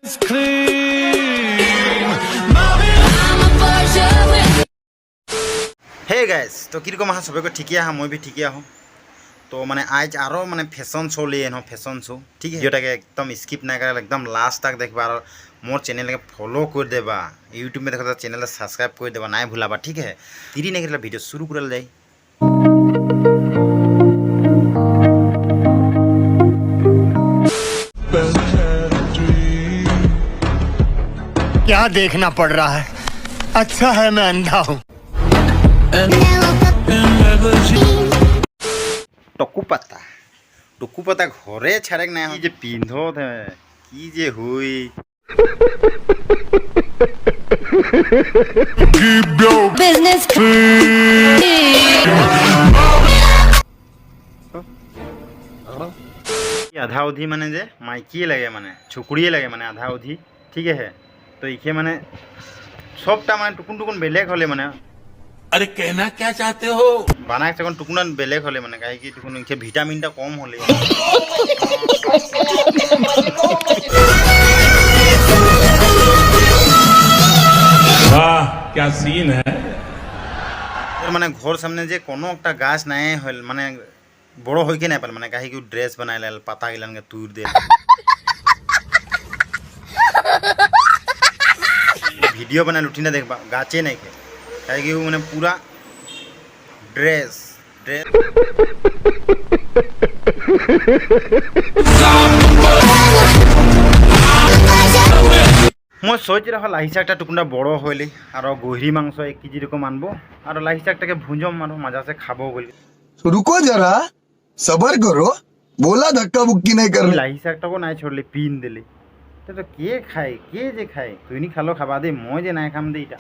Hey guys तो किरकम हाँ सबको ठीक हाँ मैं भी ठीक हूँ। तो मैंने आज आरो मैंने फैशन शो लिए न फैशन शो ठीक है जोटा के एकदम स्किप ना कर एकदम लास्ट तक देखबा और मोर चैनल के फॉलो कर देबा यूट्यूब में देखा चैनल सब्सक्राइब कर देबा ना भूलाबा ठीक है। तीरी नहीं वीडियो शुरू करल जाए। क्या देखना पड़ रहा है? अच्छा है मैं अंधा हूँ। टुकु पता घरे छाड़े ना जे पिंधो थे की जे हुई business आधा अवधि माने जे माइकी लगे माने छुकड़िए लगे माने आधा अवधि ठीक है। तो इखे माने सबटा माने टुकुन टुकुन बेलेग होले माने अरे कहना क्या चाहते हो बाना से टुकुन बेलेग होले माने काहे कि टुकुन इखे विटामिन टा कम होले वाह क्या सीन है। माने घर सामने जे कोनो एकटा गाछ नाय होल माने बड़ो होई के नाय पाल माने काहे कि ड्रेस बनाय लेल पता गिलन के तूर दे वीडियो बना लुटी ना देखबा गाचे नहीं के काहे कि माने पूरा ड्रेस मैं सोच रहा लाही शाकटा टुकुना बड़ो होली और गहिरी मांस 1 केजी रकम आनबो और लाही शाकटाके भुंजम मारो मजा से खाबो बोली। रुको जरा सबर करो बोला धक्का बुक्की नहीं करनी लाही शाकटाको ना छोड़ले पिन देले तो के खाए के जे खाए तुई नी खालो खाबा दे মই जे ना खाम दे इटा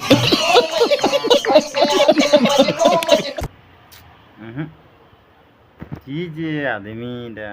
की जे आदमी दा